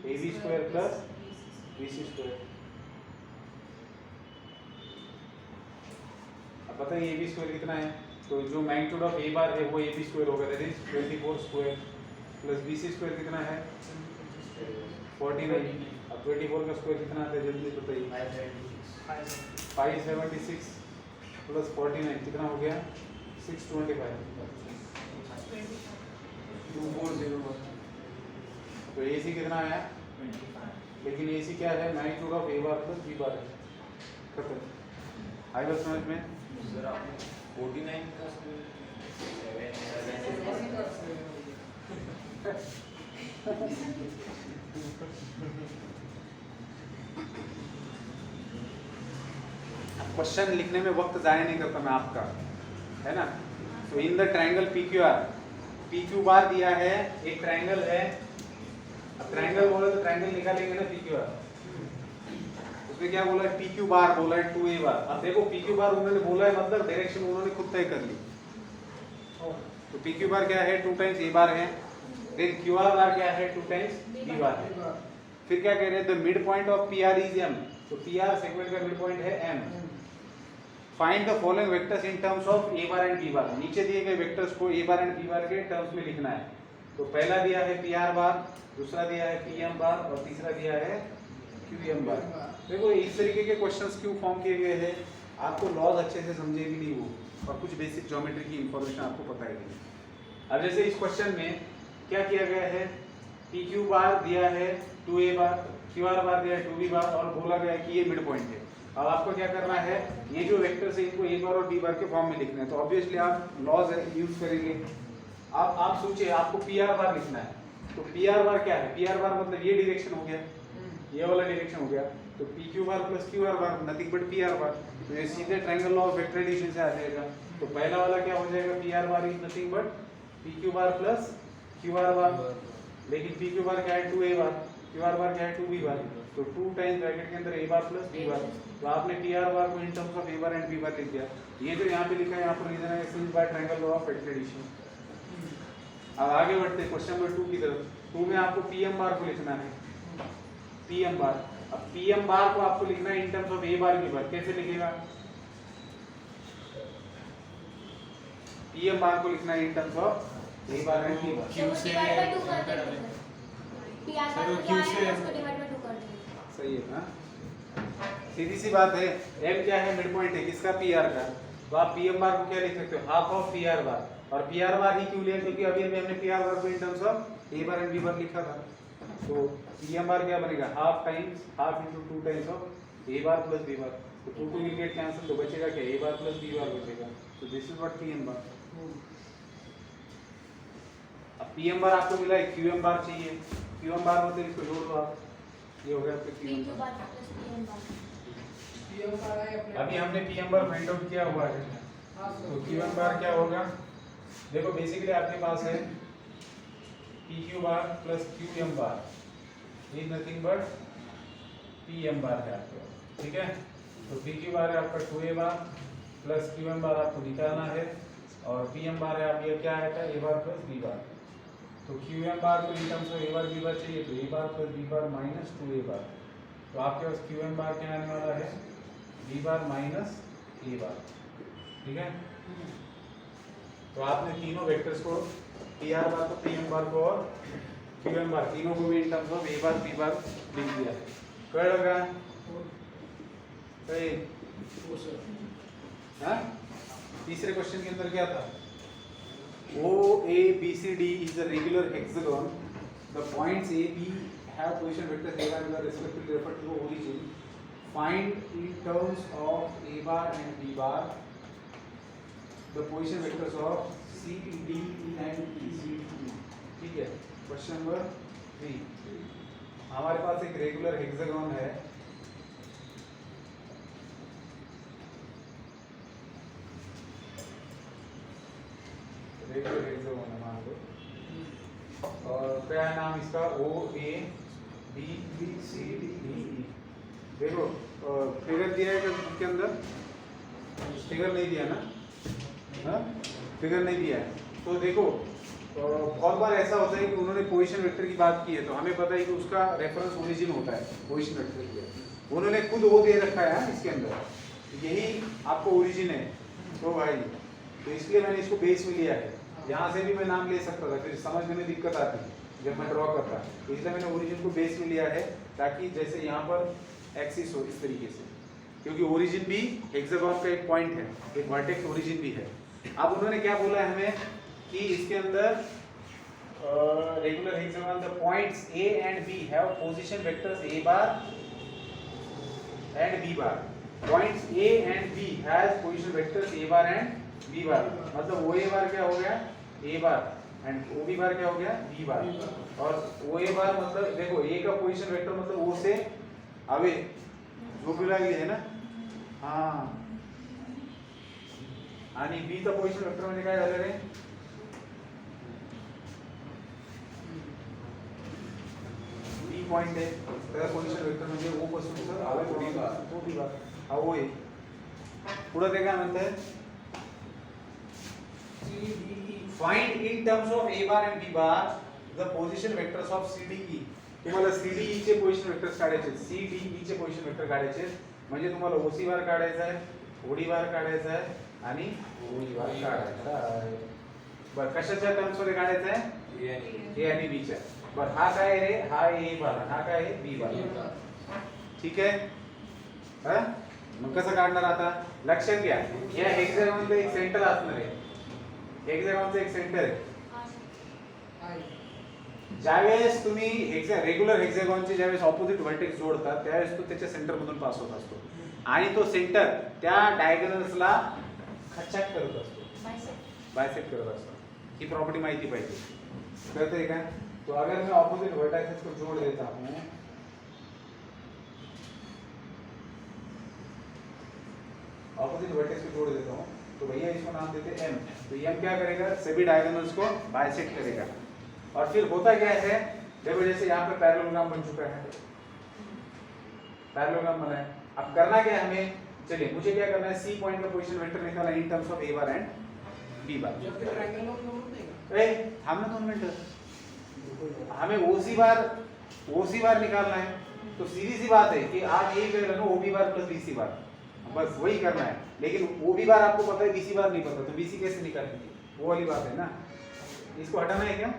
A B square plus B C square. अब बताइए ए बी स्क्वायर कितना है? तो जो मैग्नीट्यूड ऑफ ए बार है वो ए बी स्क्वायर होगा, that is 24 square plus B C square कितना है? 49. अब 24 का स्क्वायर कितना आता है जल्दी बताइए? 576 प्लस 49 कितना हो गया? 625. 2401. तो ए सी कितना आया? 25. लेकिन ए सी क्या है? Magnitude of A bar plus B bar है. खत्म. आई बात समझ में? सर आपने 49 का क्वेश्चन लिखने में वक्त जाया नहीं करता मैं आपका, है ना? तो in the triangle P Q R, P Q bar दिया है, एक ट्रायंगल है. अब ट्रायंगल बोला तो ट्रायंगल निकालेंगे ना पी क्यू आर. उसमें क्या बोला है? पी क्यू बार बोला है 2a बार. अब देखो पी क्यू बार उन्होंने बोला है मतलब डायरेक्शन उन्होंने खुद तय कर ली. तो पी क्यू बार क्या है? 2 टाइम्स a बार है. देन क्यू आर बार क्या है? 2 टाइम्स b बार है. फिर क्या कह रहे हैं? The midpoint of P R is m. तो पी आर सेगमेंट का मिड पॉइंट है m. Find the following vectors in terms of A bar and B bar. नीचे दिए गए वेक्टर्स को ए bar and B bar K terms में लिखना है. तो पहला दिया है पी आर बार, दूसरा दिया है पी एम बार और तीसरा दिया है क्यू एम बार. देखो इस तरीके के क्वेश्चंस क्यों फॉर्म किए गए हैं? आपको लॉज अच्छे से समझे भी नहीं वो, और कुछ बेसिक ज्योमेट्री की इंफॉर्मेशन आपको पता ही नहीं. अब जैसे इस क्वेश्चन में क्या किया गया है? पी क्यू बार दिया है 2a बार, क्यू आर बार दिया है 2b बार और बोला गया है कि ये मिड पॉइंट है. अब आपको क्या करना है? ये जो वेक्टर्स है इनको ए बार और बी बार के फॉर्म में लिखना है. तो ऑब्वियसली आप लॉज यूज करेंगे. आप सोचिए आपको पी आर बार लिखना है. तो पी आर बार क्या है? पी आर बार मतलब ये डायरेक्शन हो गया, ये वाला डायरेक्शन हो गया. तो P Q bar plus Q R bar nothing but P R bar. तो ये सीधे triangle law of vector addition से आ जाएगा. तो पहला वाला क्या हो जाएगा? P R bar is nothing but P Q bar plus Q R bar. लेकिन पी क्यू बार क्या है? 2a बार. क्यू आर बार क्या है? 2b बार. तो 2 टाइम्स ब्रैकेट के अंदर a bar plus b bar. तो आपने पी आर बार को in terms of a bar and b bar लिख दिया. ये जो यहाँ पे लिखा है यहाँ पर रीजन है since by triangle law of vector addition. अब आगे बढ़ते हैं क्वेश्चन नंबर 2 की तरफ. 2 में आपको पी एम बार को लिखना है. पी एम बार. अब पी एम बार को आपको लिखना है in terms of a bar b बार. कैसे लिखेगा? पी एम बार को लिखना है in terms of a bar and b bar. Q say divide by 2 कर देंगे. पी आर बार को क्या है? उसको डिवाइड बाय 2 कर देंगे. सही है ना? सीधी सी बात है. m क्या है? मिड पॉइंट है किसका? पी आर का. तो आप पी एम बार को क्या लिख सकते हो? Half of P R bar. और पी आर बार ही क्यों लिया? क्योंकि अभी हमने पी आर बार को in terms of A bar and B bar लिखा था. तो पी एम बार क्या बनेगा? Half times half into 2 times of A bar plus B bar. तो 2 विल गेट कैंसिल. तो बचेगा क्या? ए बार प्लस बी बार बचेगा. तो दिस इज व्हाट पी एम बार. अब पी एम बार आपको मिला है, क्यू एम बार चाहिए. क्यू एम बार मतलब इसको जोड़ दो आप. ये हो गया आपका Q P M Q bar. Bar plus P M bar. अभी हमने P M bar find out किया हुआ है. तो क्यू एम बार क्या होगा? देखो बेसिकली आपके पास है P Q bar plus Q M bar is nothing but P M bar है आपके पास. ठीक है. तो पी क्यू बार है आपका 2a bar plus Q M बार आपको निकालना है. और पी एम बार है आप ये क्या आएगा? A bar plus B bar. तो क्यू एम बार को in terms of A bar B bar चाहिए. तो A bar plus B bar minus 2a बार. तो आपके पास क्यू एम बार क्या आने वाला है? बी बार माइनस ए बार. ठीक है, तो आपने तीनों वेक्टर्स को पी आर बार को पी एम बार को और क्यू एम बार तीनों को भी in terms of A bar P बार लिख दिया। कल लगा हाँ? तीसरे क्वेश्चन के अंदर क्या था? O A B C D is a regular hexagon. The points A B have position vectors A bar are respectively referred to origin. Find in terms of A bar and B bar the position vectors of C D E and E. ठीक है, question number 3। हमारे pass एक regular hexagon है, regular hexagon है मान low, और क्या है नाम इसका? O A B C D E। देखो फिगर दिया है क्या के अंदर? फिगर नहीं दिया ना? हाँ, फिगर नहीं दिया है। तो देखो बहुत बार ऐसा होता है कि उन्होंने पोजीशन वेक्टर की बात की है तो हमें पता है कि उसका रेफरेंस ओरिजिन होता है पोजीशन वेक्टर के लिए। उन्होंने खुद वो दे रखा है इसके अंदर, यही आपको ओरिजिन है। तो भाई तो इसलिए मैंने इसको बेस में लिया है। यहाँ से भी मैं नाम ले सकता था, फिर समझने में दिक्कत आती जब मैं ड्रॉ करता, इसलिए मैंने ओरिजिन को बेस में लिया है ताकि जैसे यहाँ पर एक्सिस हो इस तरीके से, क्योंकि ओरिजिन भी हेक्सागन का एक पॉइंट है, एक वर्टेक्स ओरिजिन भी है। अब उन्होंने क्या बोला है हमें कि इसके अंदर regular hexagon the points A and B have position vectors A bar and B bar। Points A and B has position vectors A bar and B bar। मतलब OA बार क्या हो गया? A bar एंड OB बार क्या हो गया? B bar। और OA बार मतलब देखो A का position vector मतलब O से अवे जो भी लागली है ना, हाँ, आणि B चा पोजीशन वेक्टर म्हणजे काय झालं रे? B पॉइंट आहे, त्याचा पोजीशन वेक्टर म्हणजे O पासून तर आवे थोडी बार तो B बार हा O आहे। पुढे ते काय म्हणताय? Find in terms of A bar and B bar the position vectors of CDE। तुम्हाला CDE चे पोजीशन वेक्टर्स काढायचे, CDE चे पोजीशन वेक्टर काढायचे, म्हणजे तुम्हाला OC बार काढायचा आहे, OD बार काढायचा आहे आणि OE बार काढायचा आहे। बरं, कशाच्या टर्म्स मध्ये काढायचा आहे? A आणि B च्या। बरं, हा काय रे? हा A बार, हा काय आहे? B बार। ठीक आहे, हा मग कसं काढणार आता? लक्षात घ्या, या हेक्सागनचं एक सेंटर असणार आहे, हेक्सागनचं एक सेंटर आहे। ज्यावेळेस तुम्ही रेग्युलर हेक्सागनचे ज्यावेळेस ऑपोजिट व्हर्टेक्स जोडतात त्यावेळेस तो त्याच्या सेंटर मधून पास होत असतो आणि तो सेंटर त्या डायगोनल्सला खच्चॅक करत असतो, बायसेक्ट करत असतो। ही प्रॉपर्टी माहिती पाहिजे, कळतंय का? तो अगर मैं ऑपोजिट वर्टेक्सेस को जोड़ देता हूं, ऑपोजिट वर्टेक्स को जोड़ देता हूं तो भैया इसको नाम देते हैं M। तो M क्या करेगा? सभी डायगोनल्स को बाइसेक्ट करेगा। और फिर होता क्या है, देखो जैसे यहाँ पे पैरेललोग्राम बन चुका है, पैरेललोग्राम बना है। अब करना क्या है हमें? चलिए मुझे क्या करना है? C पॉइंट का पोजीशन वेक्टर निकालना है in terms of A bar and B बार। हमने 2 मिनट, हमें OC बार निकालना है। तो सीधी सी बात है कि आप यही कर लो OB बार प्लस BC बार, बस वही करना है। लेकिन OB बार आपको पता है, BC बार नहीं पता, तो BC कैसे निकालेंगे? वो वाली बात है ना। इसको हटाना है क्या?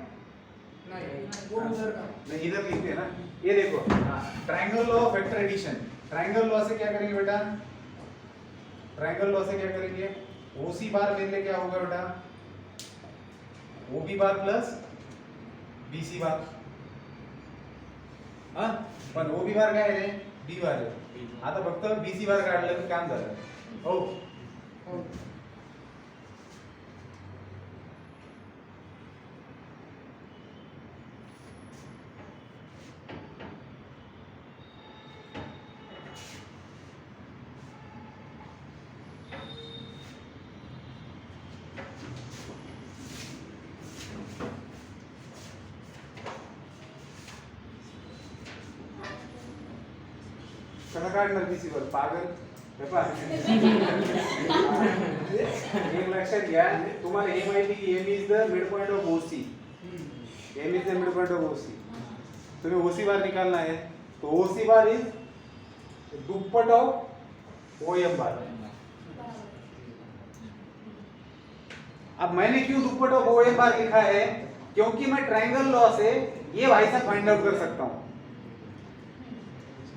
नहीं, इधर लिखते हैं ना। ये देखो triangle law of vector addition, triangle law से क्या करेंगे बेटा? ट्रायंगल लॉ से क्या करेंगे? OC बार मेरे लिए क्या होगा बेटा? OB बार प्लस BC बार। हाँ, पण OB बार काय आहे? B बार आहे। आता फक्त BC बार काढलं तर काम झालं। हो, कसं काढणार BC वर? पागल एक लक्षात घ्या, तुम्हाला हे माहिती की M is the midpoint of OC, M is the midpoint of OC। तुम्हें OC बार निकालना है तो OC बार इज दुप्पट ऑफ OM बार। अब मैंने क्यों दुप्पट ऑफ ओ एम बार लिखा है, क्योंकि मैं ट्रायंगल लॉ से ये भाई साहब फाइंड आउट कर सकता हूं,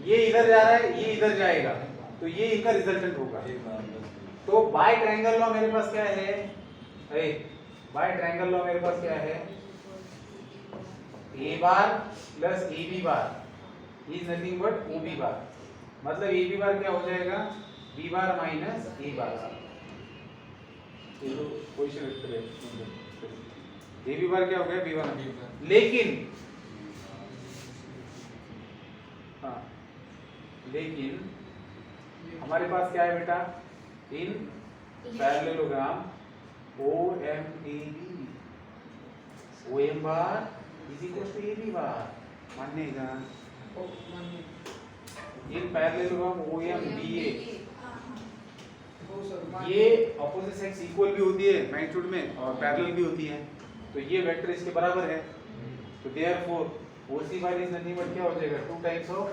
ये इधर जा रहा है ये इधर जाएगा, तो ये इनका रिजल्टेंट होगा। तो बाय ट्रायंगल लॉ मेरे पास क्या है, अरे बाय ट्रायंगल लॉ मेरे पास क्या है, A bar plus A B bar is nothing but O B bar, मतलब ए बी बार क्या हो जाएगा, B bar minus A bar, position vector है, ए बी बार क्या हो गया, बी बार। लेकिन हाँ, लेकिन हमारे पास क्या है बेटा, in parallelogram O M A B, O M bar is equal to A B bar, मानिएगा in parallelogram O M B A, ये ऑपोजिट सेक्स इक्वल भी होती है मैग्नीट्यूड में और पैरेलल भी होती है, तो ये वेक्टर इसके बराबर है, तो therefore OC bar is nothing but क्या हो जाएगा, 2 टाइम्स ऑफ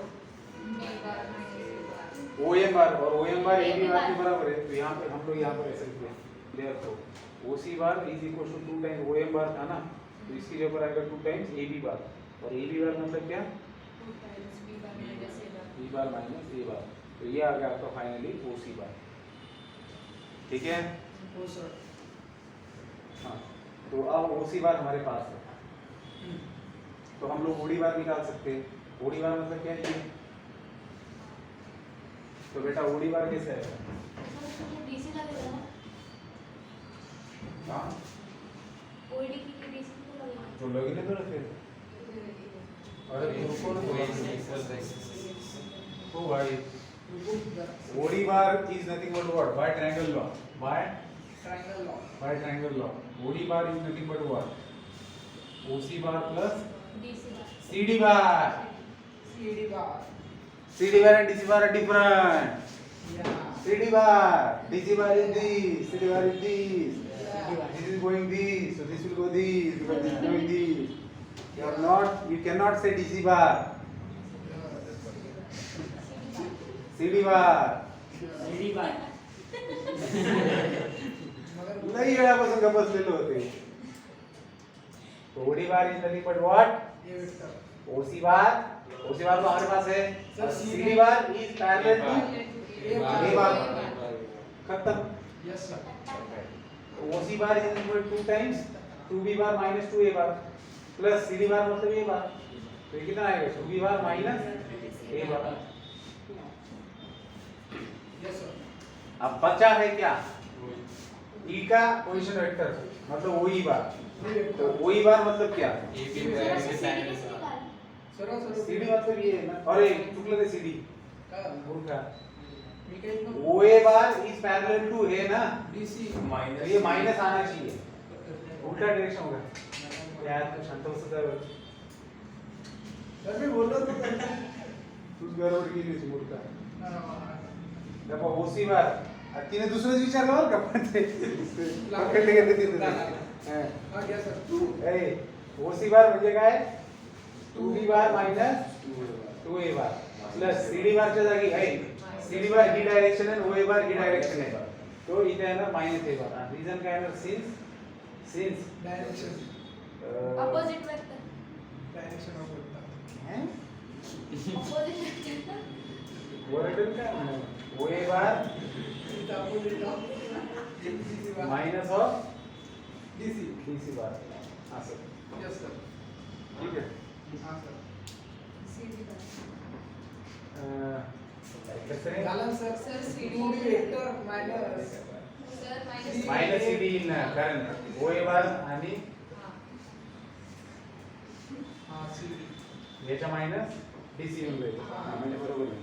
ओ एम बार, और ओ एम बार ए बी बार के बराबर है, तो यहाँ पे हम लोग यहाँ पर ऐसे लिखते हैं, therefore OC bar is equal to 2 times O M bar था ना, तो इसकी जगह पर आएगा 2 टाइम्स ए बी बार, और ए बी बार मतलब क्या, बी बार माइनस ए बार, तो ये आ गया आपका फाइनली ओसी बार। ठीक है, हाँ, तो अब ओसी बार हमारे पास है, तो हम लोग ओडी बार निकाल सकते हैं, ओडी बार मतलब क्या है, तो बेटा ओडी बार कैसे है, डीसी लगेगा ना, हाँ ओडी की डीसी तो लगेगा, तो लगने दो ना फिर, अरे रुको ना, ओ भाई OD bar is nothing but what, by triangle law, by triangle law OD bar is nothing but what, OC bar plus DC CD bar, CD bar and DC bar are different. CD bar, DC bar is this, CD bar is this. This is going this, so this will go this, because this is going this. You cannot say DC bar. CD bar. नहीं वेळापासून गप्प बसलेलो होते. OD bar is nothing but what, OC bar तो हमारे पास है, CD bar is parallel to A bar, खत्म। Yes sir, OC bar is equal to 2 times 2b bar minus 2a bar plus CD bar मतलब a bar, तो ये कितना आएगा, 2b bar minus a bar. Yes sir, अब बचा है क्या, e का पोजीशन वेक्टर मतलब ओई बार, तो ओई बार मतलब क्या, सीडी मतलब ये है ना, अरे चुकलं ते सीडी मूर्खा, ओए बार इज पैरेलल टू है ना डीसी तो ये माइनस आना चाहिए, उल्टा डायरेक्शन होगा यार, तू शांत हो सकता है, सर मैं बोल रहा तूच गडबड केली होती मूर्खा। देखो ओसी बार तिने दुसरंच विचारलं बरं का, पण ते पकडले गेले तिने, हां यस सर, ए ओसी बार म्हणजे काय, 2b bar minus 2a bar plus cd बार च्या जागी आहे, cd बार ही डायरेक्शन आहे, oa बार ही डायरेक्शन आहे, तो इथे आहे ना माइनस a बार, रीजन काय आहे, since direction opposite vector, of vector हैं अपोजिट वेक्टर, वर्डन काय आहे, oa bar is opposite of DC bar minus of DC, dc बार, असं यस सर, ठीक आहे। हां सर, सीडी बार, कसं रे, झालं सर, सर, CD मोडी vector minus sir minus minus cd इन कारण oa बार आणि हां सीडी याच्या माइनस dc येऊन जाईल, म्हणजे बरोबर आहे,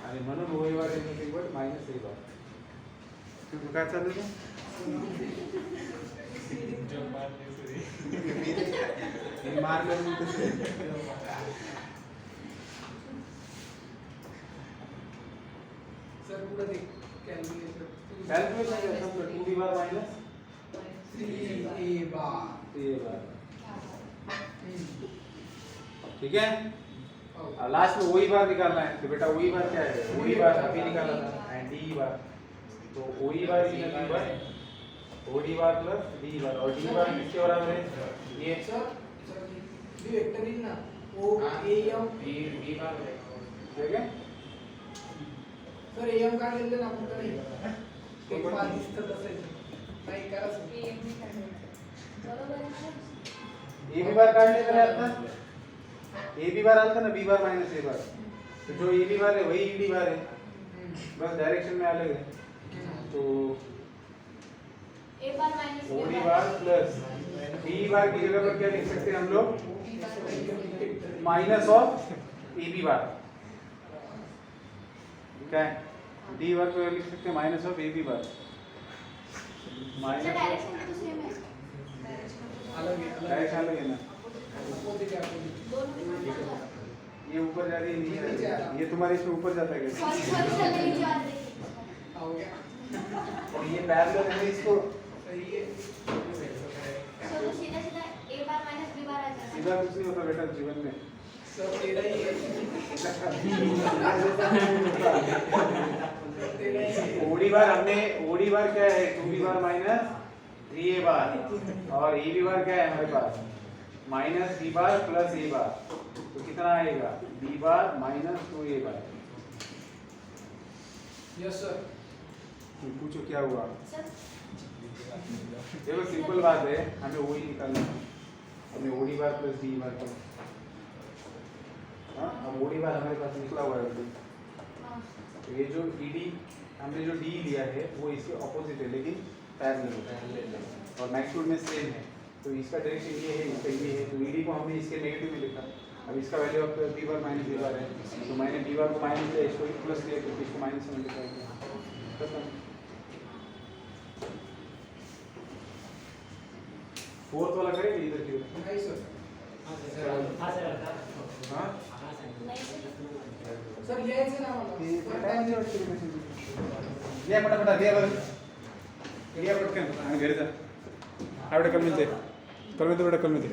आणि म्हणून oa bar is nothing but minus a बार। तुझं काय चालू आहे, मी मारलं मी तसं, सर पुढे ते कॅल्क्युलेशन कॅल्क्युलेशन काय समजा 2b बार माइनस 3a बार, 3a बार, ठीक है। लास्ट में वही बार निकालना है, तो बेटा वही बार क्या है, वही बार अभी निकाला था, एंड डी बार, तो वही bar is nothing but O D bar plus D bar, और डी बार किसके बराबर है? ये सर भी वेक्टर इन ना ओ ए एम बी बार ठीक है। सर ए एम काढ लेले ना आपण नाही ते पाच दिसतं तसं नाही करा सर बरोबर आहे ना? ए बी बार काढले तर आता ए बी बार आता ना बी बार माइनस ए बार, तो जो ए बी बार है वही ई डी बार है, बस डायरेक्शन में अलग है। तो A bar minus O B D bar bar plus B bar की जगह पर क्या लिख सकते हैं हम लोग? Minus of A B bar, क्या है? डी बार को लिख सकते हैं माइनस ऑफ ए बी बार, अच्छा माइनस डायरेक्शन तो सेम है, अलग आहे डायरेक्शन अलग है ना, अपोजिट आहे अपोजिट दोन ऊपर जाता है। ये ऊपर जा रही है नीचे जा रही है, ये तुम्हारे इसमें ऊपर जाता है क्या? सॉरी सॉरी सर मेरी जो आ देखिए हो गया और ये पैरेलल है इसको सही है सर तो सीधा सीधा ए बार माइनस बी बार आ जाता है। सीधा कुछ नहीं होता बेटा जीवन में। सर तेरा ही है तेरा ही है ओडी बार हमने ओडी बार क्या है? 2b बार माइनस 3a बार, और ए बी बार क्या है हमारे pass? Minus b bar plus a bar, तो कितना आएगा? b बार माइनस 2a बार। यस सर पूछो क्या हुआ? सर देखो सिंपल बात है, हमें वही निकालना है, हमें ओडी बार प्लस डी बार का। हाँ, अब ओडी बार हमारे पास निकला हुआ है अभी। हाँ तो ये जो ईडी हमने जो डी लिया है वो इसके ऑपोजिट है लेकिन पैरेलल है, और मैग्नीट्यूड में सेम है, तो इसका डायरेक्शन ये है, इसका ये है, तो ईडी को हमने इसके नेगेटिव में लिखा। अब इसका वैल्यू अब बी बार माइनस बी बार है, तो मैंने बी बार को माइनस लिया, इसको प्लस लिया, तो इसको माइनस से मल्टीप्लाई किया, खत्म। फोर्थ वाला करेंगे इधर की ओर। नाही सर हाँ नहीं सर सर लिहायचं ना ये मला टाइम नहीं होता है मैसेज लिया फटाफट दिया बरं लिया पटकन आणि घरी जा आवडे कल मिळते बेटा कल मिळते